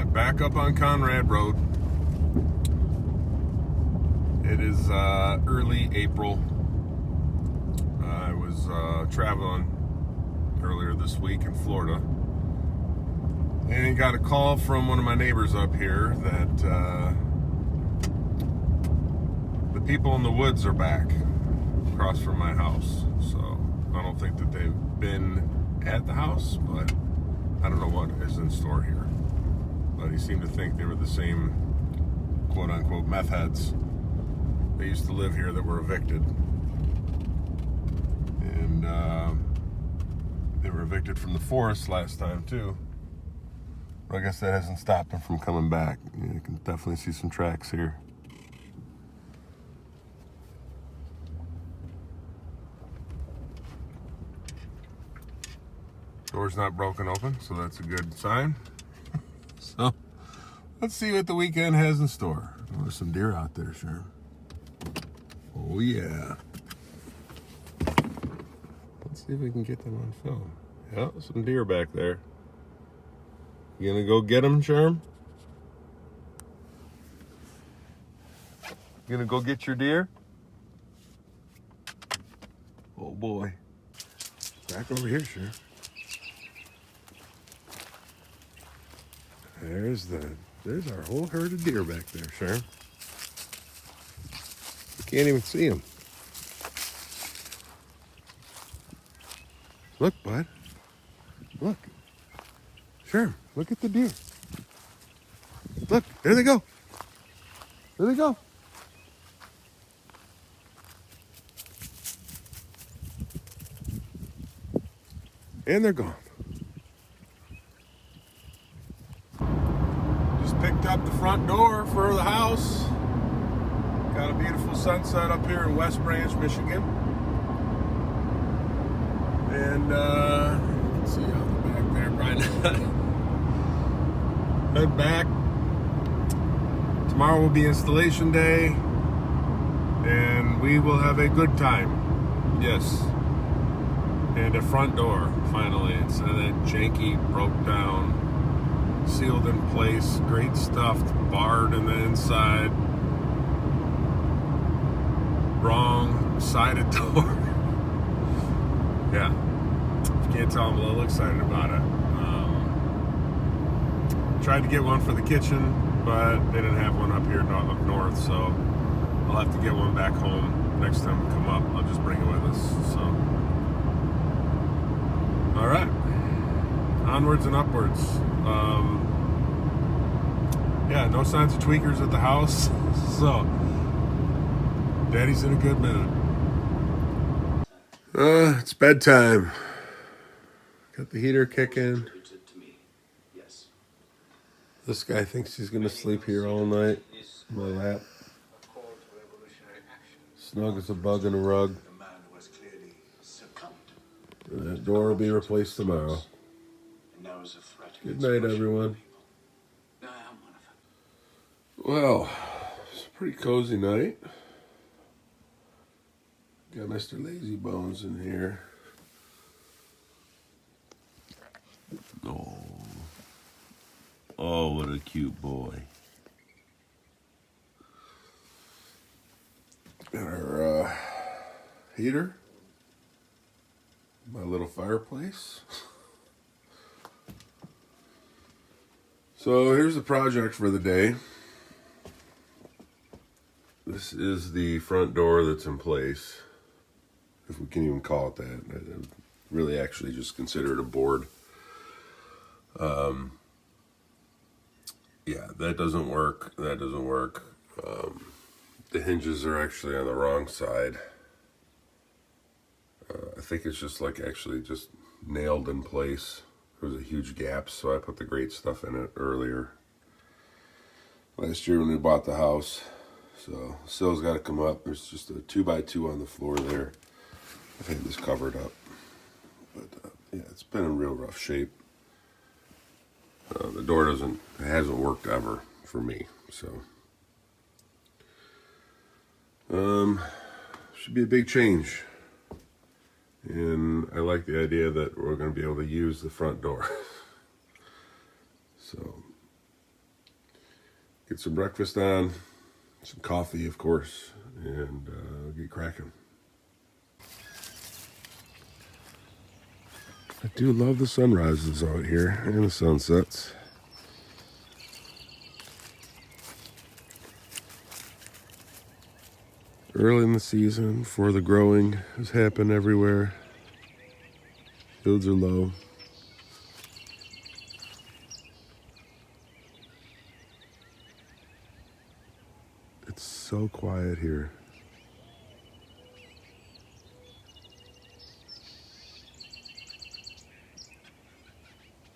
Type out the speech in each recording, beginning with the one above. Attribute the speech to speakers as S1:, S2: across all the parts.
S1: Alright, back up on Conrad Road. It is early April. I was traveling earlier this week in Florida and got a call from one of my neighbors up here that the people in the woods are back across from my house. So I don't think that they've been at the house, but I don't know what is in store here. But he seemed to think they were the same quote-unquote meth heads that used to live here that were evicted. And they were evicted from the forest last time too. But I guess that hasn't stopped them from coming back. You can definitely see some tracks here. Door's not broken open, so that's a good sign. So, let's see what the weekend has in store. Oh, there's some deer out there, sure. Oh, yeah. Let's see if we can get them on film. Yeah, some deer back there. You gonna go get them, Sherm? You gonna go get your deer? Oh, boy. Back over here, sure. There's our whole herd of deer back there, Sharon. You can't even see them. Look, bud. Look. Sharon, look at the deer. Look, there they go. There they go. And they're gone. Picked up the front door for the house. Got a beautiful sunset up here in West Branch, Michigan. And you can see out the back there, probably not. Head back. Tomorrow will be installation day, and we will have a good time. Yes. And a front door, finally. It's that janky, broke down, sealed in place, great stuff, barred in the inside, wrong sided door. Yeah, if you can't tell, I'm a little excited about it. Tried to get one for the kitchen, but they didn't have one up here up north, so I'll have to get one back home. Next time we come up, I'll just bring it with us. So, all right, onwards and upwards. Yeah, no signs of tweakers at the house, so Daddy's in a good mood. It's bedtime. Got the heater kicking. This guy thinks he's gonna sleep here all night in my lap. Snug as a bug in a rug. And that door will be replaced tomorrow. Good night, everyone. Well, it's a pretty cozy night. Got Mr. Lazy Bones in here. Oh, what a cute boy. Got our heater. My little fireplace. So here's the project for the day. This is the front door that's in place, if we can even call it that. I really actually just consider it a board. Yeah, that doesn't work. That doesn't work. The hinges are actually on the wrong side. I think it's just like actually just nailed in place. There was a huge gap, so I put the great stuff in it earlier last year when we bought the house. So sill's got to come up. There's just a 2x2 on the floor there. I've had this covered up, but yeah, it's been in real rough shape. The door hasn't worked ever for me, so should be a big change. And I like the idea that we're going to be able to use the front door. So get some breakfast on, some coffee, of course, and get cracking. I do love the sunrises out here and the sunsets. Early in the season, before the growing has happened everywhere. Fields are low. It's so quiet here.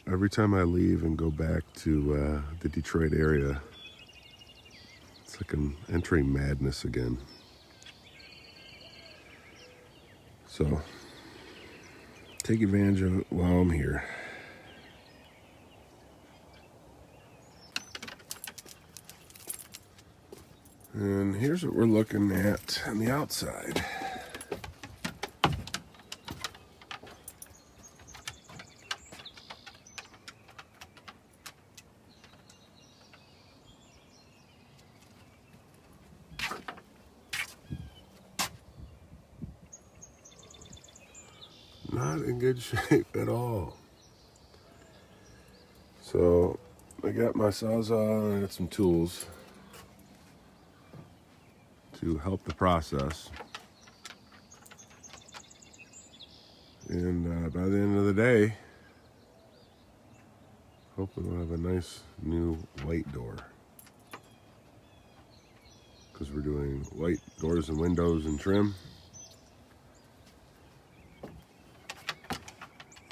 S1: Every time I leave and go back to the Detroit area, it's like I'm entering madness again. So, take advantage of it while I'm here. And here's what we're looking at on the outside. Not in good shape at all. So I got my Sawzall and I got some tools to help the process. And by the end of the day, hopefully we'll have a nice new white door. Because we're doing white doors and windows and trim.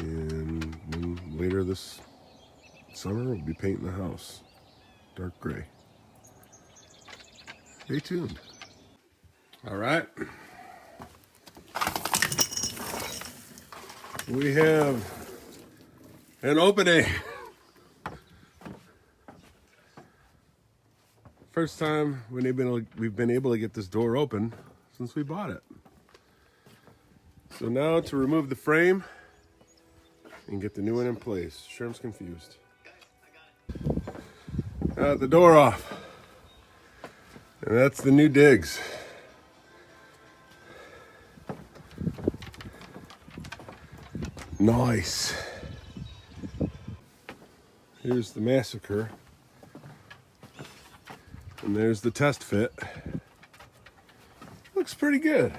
S1: And then later this summer, we'll be painting the house dark gray. Stay tuned. All right. We have an opening. First time we've been able to get this door open since we bought it. So now to remove the frame and get the new one in place. Sherm's confused. Got the door off. And that's the new digs. Nice. Here's the massacre. And there's the test fit. Looks pretty good.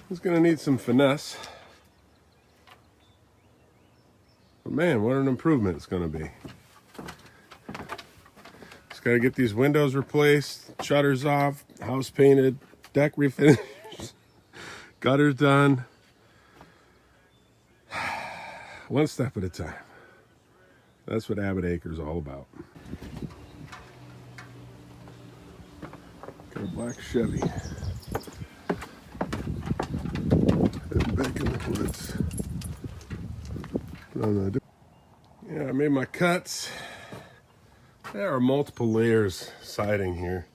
S1: It's gonna need some finesse. But man, what an improvement it's gonna be. Just gotta get these windows replaced, shutters off, house painted, deck refinished, gutters done. One step at a time. That's what Abbott Acre is all about. Got a black Chevy. Heading back in the woods. Yeah, I made my cuts. There are multiple layers siding here.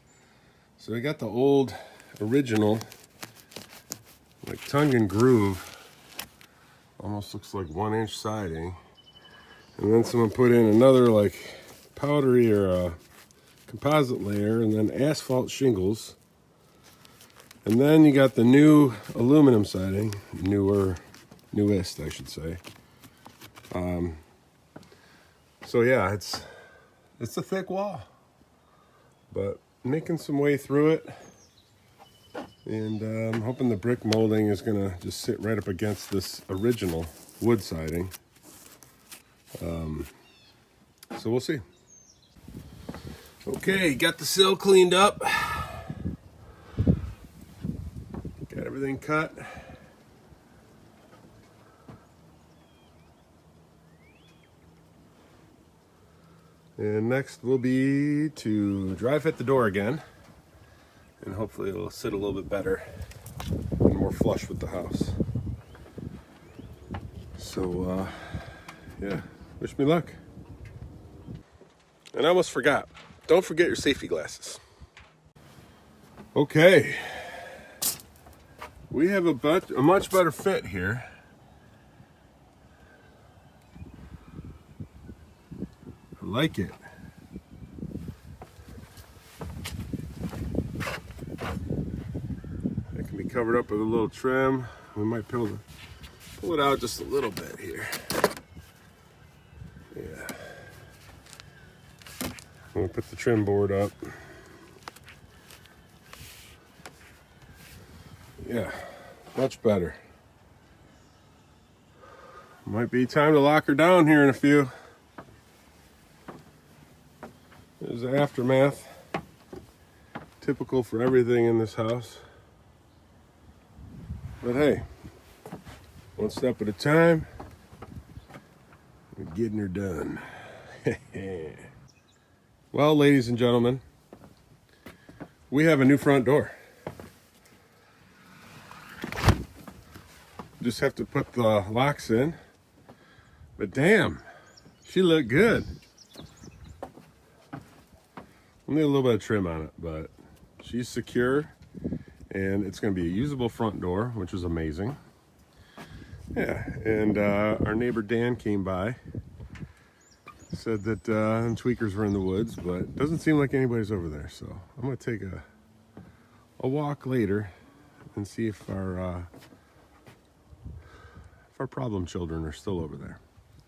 S1: So I got the old original, like tongue and groove. Almost looks like 1-inch siding. And then someone put in another like powdery or a composite layer, and then asphalt shingles. And then you got the new aluminum siding, newest I should say. So yeah, it's a thick wall, but making some way through it. And I'm hoping the brick molding is gonna just sit right up against this original wood siding. So we'll see. Okay, got the sill cleaned up. Got everything cut. And next will be to dry fit the door again. And hopefully it'll sit a little bit better and more flush with the house. So, yeah, wish me luck. And I almost forgot. Don't forget your safety glasses. Okay. We have a much better fit here. I like it. covered up with a little trim. We might pull it out just a little bit here. Yeah. I'm gonna put the trim board up. Yeah, much better. Might be time to lock her down here in a few. There's the aftermath. Typical for everything in this house. But hey, one step at a time, we're getting her done. Well, ladies and gentlemen, we have a new front door. Just have to put the locks in. But damn, she looked good. We'll need a little bit of trim on it, but she's secure. And it's going to be a usable front door, which is amazing. Yeah, and our neighbor Dan came by. Said that them tweakers were in the woods, but it doesn't seem like anybody's over there. So I'm going to take a walk later and see if our problem children are still over there.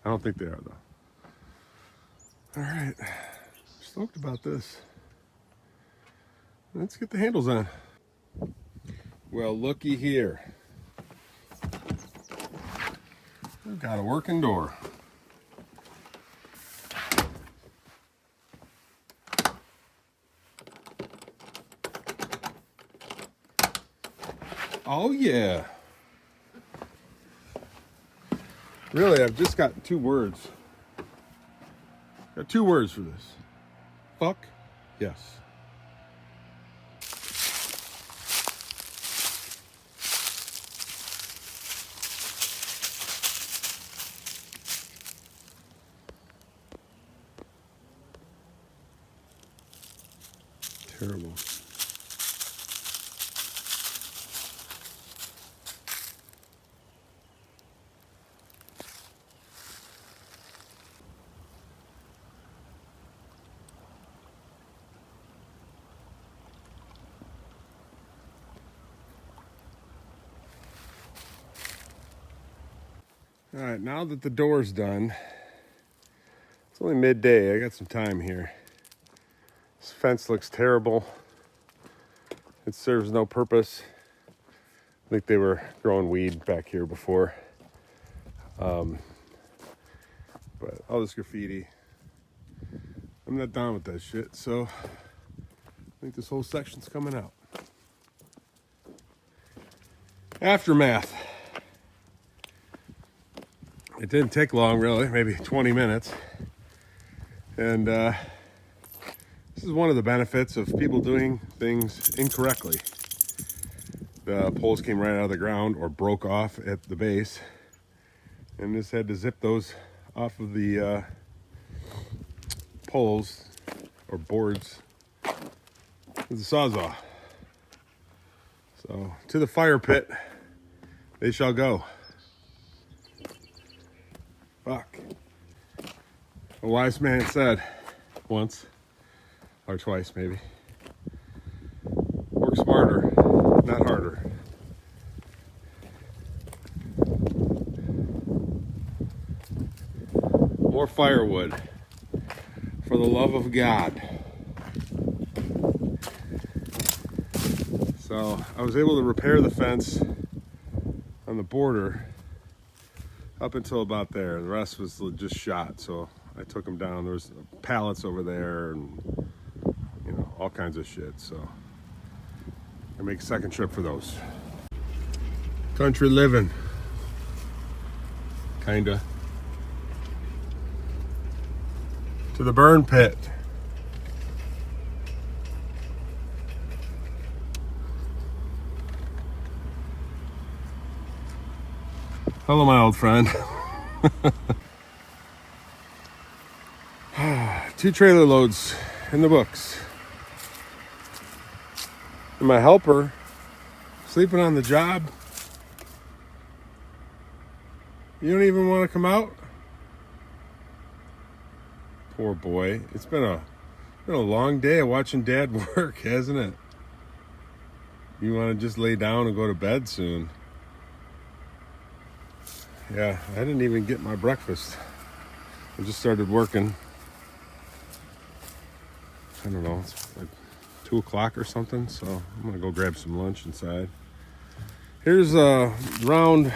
S1: I don't think they are, though. All right, stoked about this. Let's get the handles on. Well, looky here. We've got a working door. Oh yeah. Really, I've just got two words. Got two words for this. Fuck yes. Terrible. All right, now that the door's done, it's only midday. I got some time here. This fence looks terrible. It serves no purpose. I think they were growing weed back here before. But all this graffiti, I'm not down with that shit, so I think this whole section's coming out. Aftermath. It didn't take long, really, maybe 20 minutes. And this is one of the benefits of people doing things incorrectly. The poles came right out of the ground or broke off at the base. And just had to zip those off of the poles or boards with the Sawzall. So to the fire pit they shall go. Fuck. A wise man said once, or twice maybe, work smarter, not harder. More firewood, for the love of God. So I was able to repair the fence on the border up until about there. The rest was just shot, so I took them down. There was pallets over there and, you know, all kinds of shit. So I make a second trip for those. Country living, kinda. To the burn pit. Hello, my old friend. 2 trailer loads in the books. And my helper sleeping on the job. You don't even want to come out? Poor boy. It's been a long day of watching Dad work, hasn't it? You want to just lay down and go to bed soon. Yeah, I didn't even get my breakfast. I just started working. I don't know, it's like 2 o'clock or something, so I'm gonna go grab some lunch inside. Here's round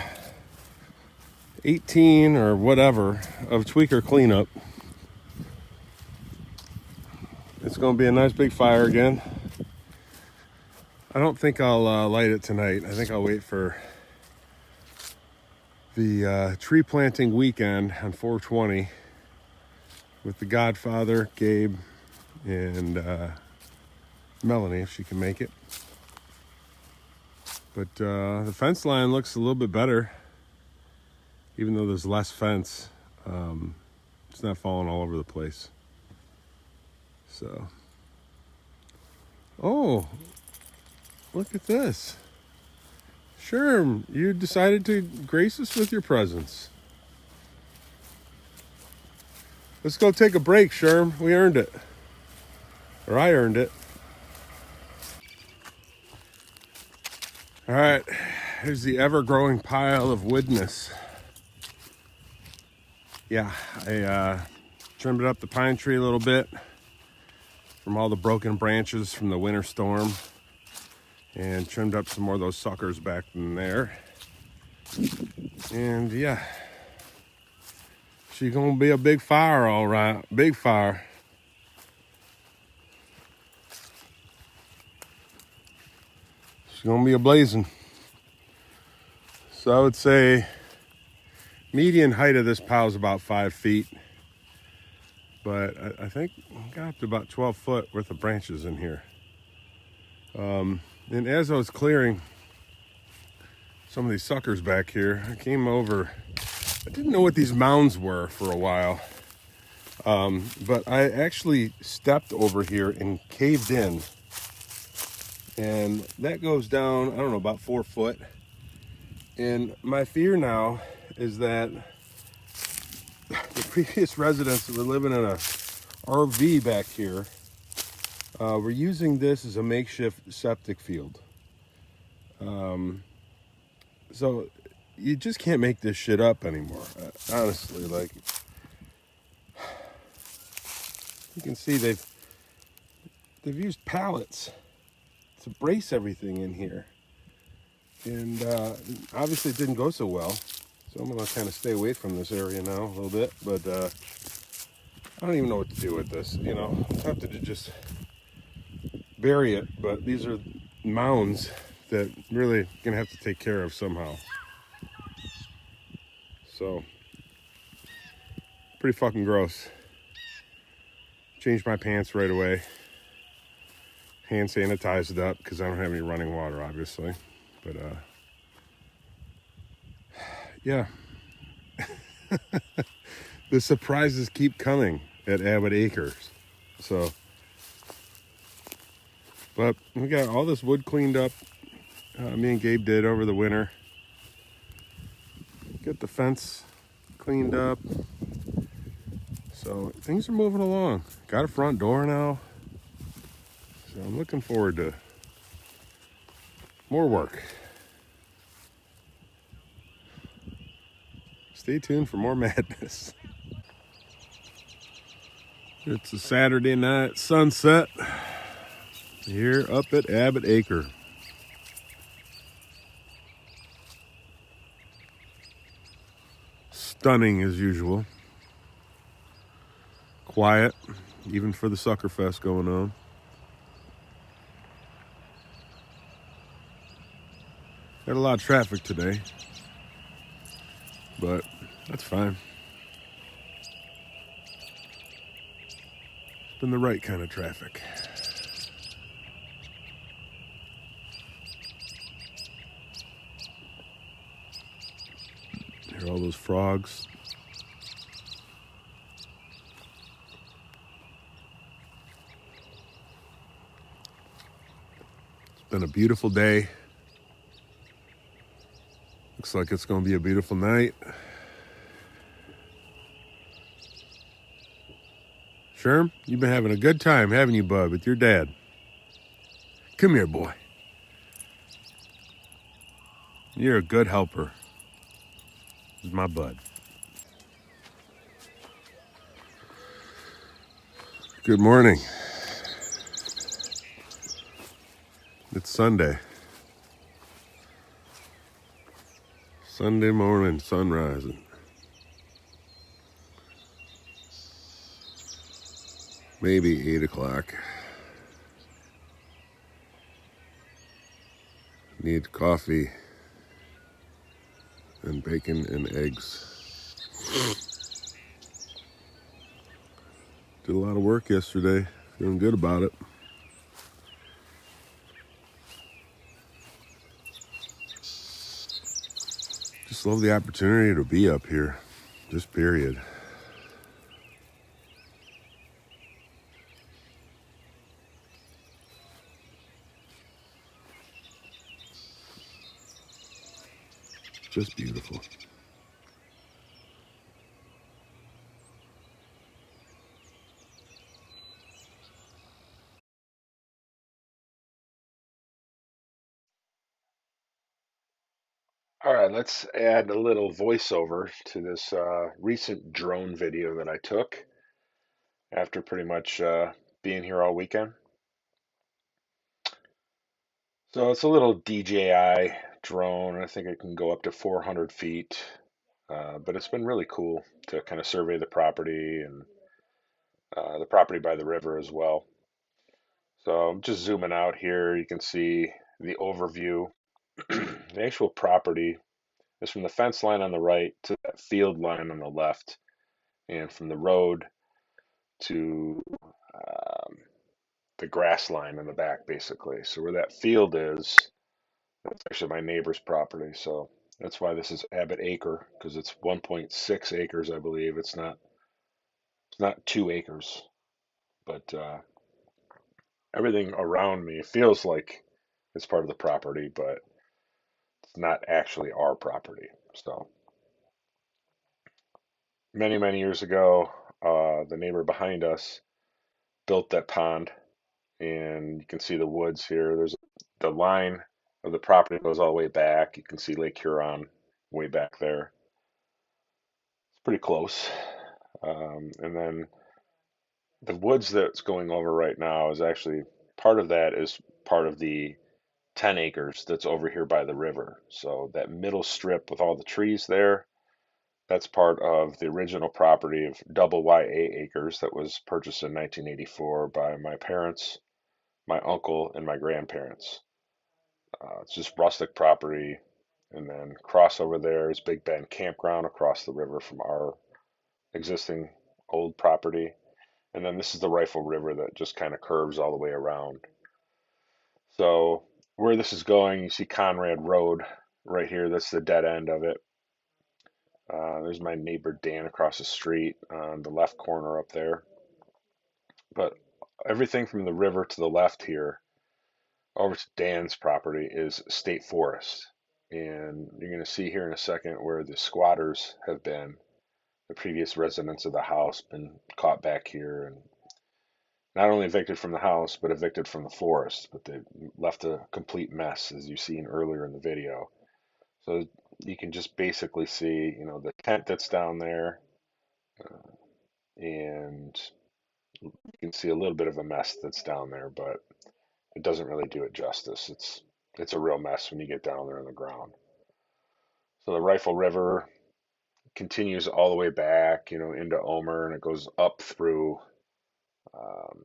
S1: 18 or whatever of tweaker cleanup. It's gonna be a nice big fire again. I don't think I'll light it tonight. I think I'll wait for the tree planting weekend on 420 with the Godfather, Gabe, and Melanie, if she can make it. But the fence line looks a little bit better, even though there's less fence. It's not falling all over the place. So, oh, look at this. Sherm, you decided to grace us with your presence. Let's go take a break, Sherm. We earned it. Or I earned it. All right, here's the ever-growing pile of woodness. Yeah, I trimmed up the pine tree a little bit from all the broken branches from the winter storm, and trimmed up some more of those suckers back in there. And yeah, she's gonna be a big fire, all right. Big fire. She's gonna be a blazing. So I would say median height of this pile is about 5 feet. But I think I got up to about 12 foot worth of branches in here. And as I was clearing some of these suckers back here, I came over. I didn't know what these mounds were for a while. But I actually stepped over here and caved in. And that goes down, I don't know, about 4 foot. And my fear now is that the previous residents that were living in a RV back here were using this as a makeshift septic field. So you just can't make this shit up anymore. Honestly, like, you can see they've used pallets to brace everything in here. And obviously it didn't go so well. So I'm gonna kind of stay away from this area now a little bit, but I don't even know what to do with this. You know, I'm tempted to just bury it, but these are mounds that really gonna have to take care of somehow. So, pretty fucking gross. Changed my pants right away. Hand sanitized it up because I don't have any running water, obviously. But yeah. The surprises keep coming at Abbott Acres. So, but we got all this wood cleaned up. Me and Gabe did over the winter. Get the fence cleaned up. So things are moving along. Got a front door now. So I'm looking forward to more work. Stay tuned for more madness. It's a Saturday night sunset here up at Abbott Acre. Stunning as usual. Quiet, even for the Sucker Fest going on. Had a lot of traffic today, but that's fine. It's been the right kind of traffic. Hear all those frogs. It's been a beautiful day. Looks like it's going to be a beautiful night. Sherm, you've been having a good time, haven't you, bud, with your dad? Come here, boy. You're a good helper. This is my bud. Good morning. It's Sunday. Sunday morning, sun rising. Maybe 8 o'clock. Need coffee and bacon and eggs. Did a lot of work yesterday. Feeling good about it. Just love the opportunity to be up here. Just period. Just beautiful. All right, let's add a little voiceover to this recent drone video that I took after pretty much being here all weekend. So it's a little DJI drone. I think it can go up to 400 feet, but it's been really cool to kind of survey the property and the property by the river as well. So I'm just zooming out here. You can see the overview. The actual property is from the fence line on the right to that field line on the left, and from the road to um, the grass line in the back, basically. So where that field is, that's actually my neighbor's property. So that's why this is Abbott Acre, because it's 1.6 acres, I believe. It's not 2 acres, but everything around me feels like it's part of the property, but it's not actually our property. So many, many years ago, the neighbor behind us built that pond, and you can see the woods here. There's the line of the property goes all the way back. You can see Lake Huron way back there. It's pretty close. And then the woods that's going over right now is actually part of that is part of the 10 acres that's over here by the river. So that middle strip with all the trees there, that's part of the original property of double YA acres that was purchased in 1984 by my parents, my uncle, and my grandparents. It's just rustic property. And then cross over there is Big Bend Campground across the river from our existing old property. And then this is the Rifle River that just kind of curves all the way around. So where this is going, you see Conrad Road right here. That's the dead end of it. There's my neighbor Dan across the street on the left corner up there. But everything from the river to the left here over to Dan's property is state forest. And you're going to see here in a second where the squatters have been, the previous residents of the house, been caught back here and not only evicted from the house, but evicted from the forest. But they left a complete mess, as you've seen earlier in the video. So you can just basically see, the tent that's down there, and you can see a little bit of a mess that's down there, but it doesn't really do it justice. It's a real mess when you get down there on the ground. So the Rifle River continues all the way back, into Omer, and it goes up through, um,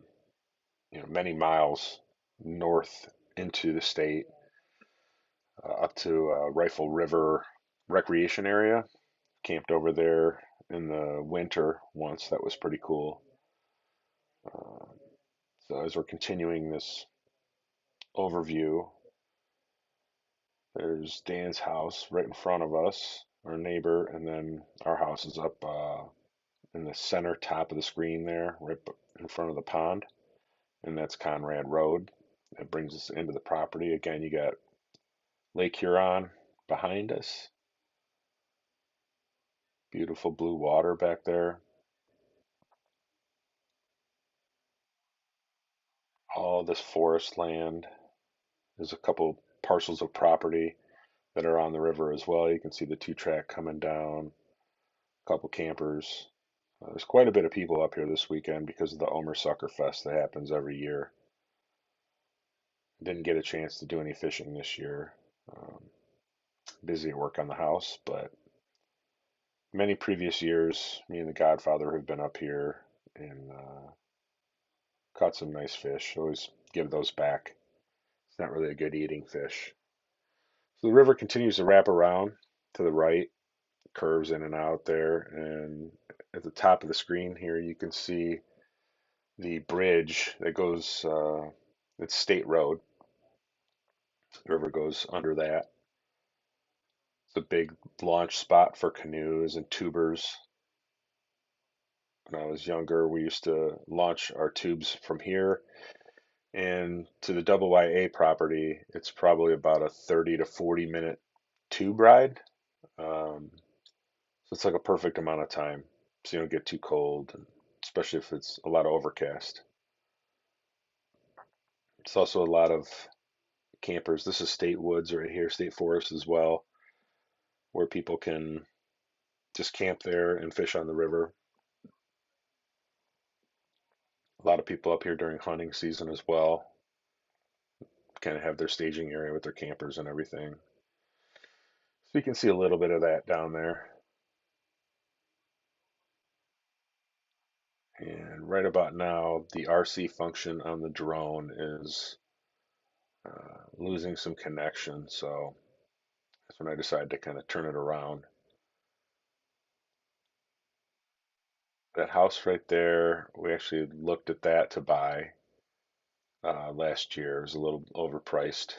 S1: many miles north into the state, up to Rifle River Recreation Area. Camped over there in the winter once. That was pretty cool. Uh, so as we're continuing this overview, there's Dan's house right in front of us, our neighbor, and then our house is up in the center top of the screen there, right in front of the pond, and that's Conrad Road. That brings us into the property. Again, you got Lake Huron behind us. Beautiful blue water back there. All this forest land. There's a couple parcels of property
S2: that are on the river as well. You can see the two track coming down, a couple campers. There's quite a bit of people up here this weekend because of the Omer Sucker Fest that happens every year. Didn't get a chance to do any fishing this year. Um, Busy at work on the house, but many previous years, me and the Godfather have been up here and caught some nice fish. Always give those back. It's not really a good eating fish. So the river continues to wrap around to the right, curves in and out there, and at the top of the screen here you can see the bridge that goes. It's State Road. The river goes under that. It's a big launch spot for canoes and tubers. When I was younger, we used to launch our tubes from here and to the Double YA property. It's probably about a 30 to 40 minute tube ride. So it's like a perfect amount of time, so you don't get too cold, and especially if it's a lot of overcast. It's also a lot of campers. This is state woods right here, state forest as well, where people can just camp there and fish on the river. A lot of people up here during hunting season as well, kind of have their staging area with their campers and everything. So you can see a little bit of that down there. And right about now, the RC function on the drone is losing some connection. So that's when I decided to kind of turn it around. That house right there, we actually looked at that to buy last year. It was a little overpriced.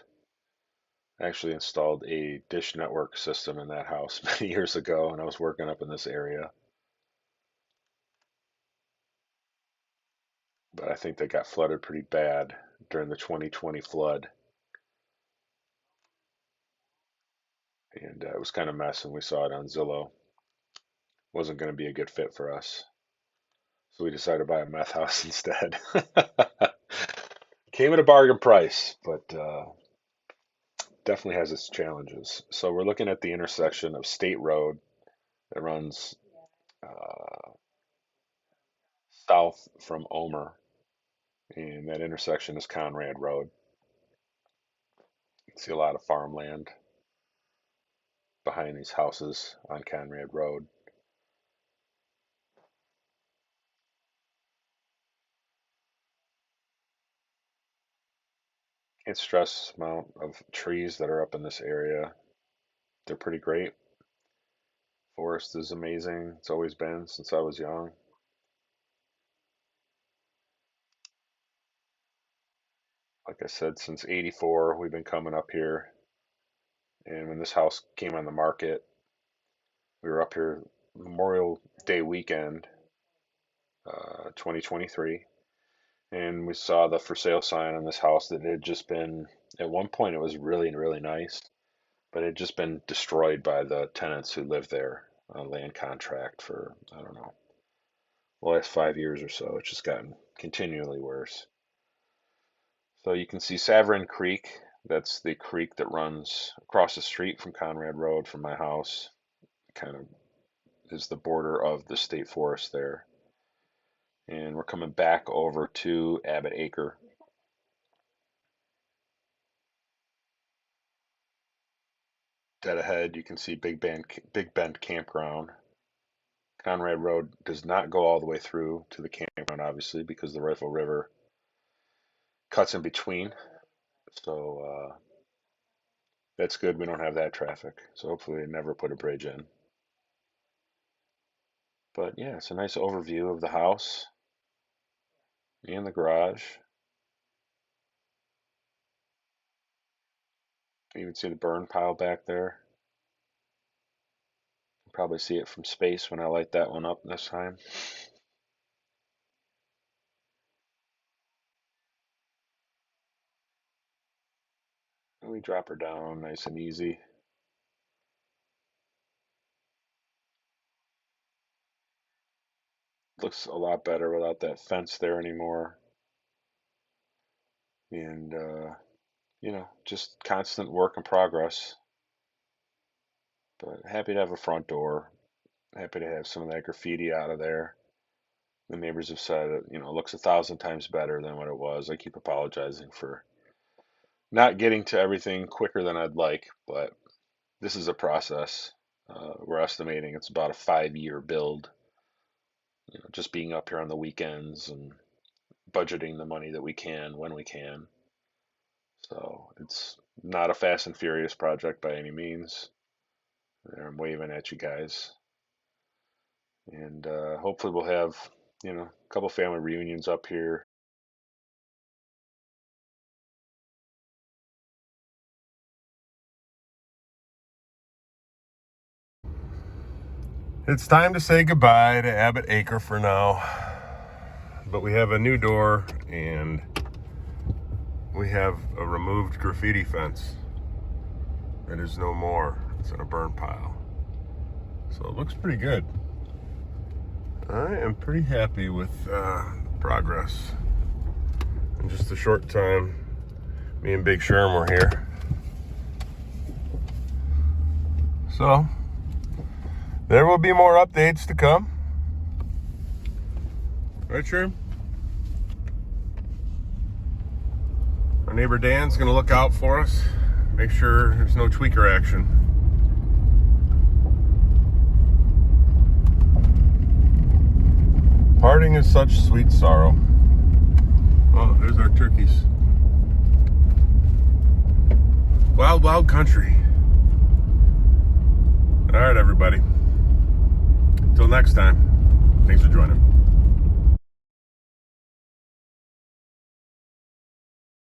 S2: I actually installed a dish network system in that house many years ago, and I was working up in this area. But I think they got flooded pretty bad during the 2020 flood, and it was kind of a mess. And we saw it on Zillow. Wasn't going to be a good fit for us, so we decided to buy a meth house instead. Came at a bargain price, but definitely has its challenges. So we're looking at the intersection of State Road that runs uh, south from Omer, and that intersection is Conrad Road. You can see a lot of farmland behind these houses on Conrad Road. Can't stress the amount of trees that are up in this area. They're pretty great. Forest is amazing. It's always been since I was young. Like I said, since '84, we've been coming up here. And when this house came on the market, we were up here Memorial Day weekend, 2023, and we saw the for sale sign on this house that had just been, at one point, it was really, really nice, but it had just been destroyed by the tenants who lived there on land contract for, I don't know, the last 5 years or so. It's just gotten continually worse. So you can see Saverin Creek. That's the creek that runs across the street from Conrad Road from my house. Kind of is the border of the state forest there. And we're coming back over to Abbott Acre. Dead ahead, you can see Big Bend Campground. Conrad Road does not go all the way through to the campground, obviously, because the Rifle River cuts in between. So that's good. We don't have that traffic. So hopefully, they never put a bridge in. But yeah, it's a nice overview of the house and the garage. You can even see the burn pile back there. You'll probably see it from space when I light that one up this time. And we drop her down nice and easy. Looks a lot better without that fence there anymore. And, just constant work in progress. But happy to have a front door. Happy to have some of that graffiti out of there. The neighbors have said it looks 1,000 times better than what it was. I keep apologizing for not getting to everything quicker than I'd like, but this is a process. We're estimating it's about a 5-year build. Just being up here on the weekends and budgeting the money that we can when we can. So it's not a fast and furious project by any means. I'm waving at you guys, and hopefully we'll have a couple family reunions up here.
S1: It's time to say goodbye to Abbott Acre for now. But we have a new door and we have a removed graffiti fence. It is no more. It's in a burn pile. So it looks pretty good. I am pretty happy with progress. In just a short time, me and Big Sherm were here. So there will be more updates to come. Right, Sherm? Our neighbor Dan's gonna look out for us. Make sure there's no tweaker action. Parting is such sweet sorrow. Oh, there's our turkeys. Wild, wild country. All right, everybody. Until next time, thanks for joining.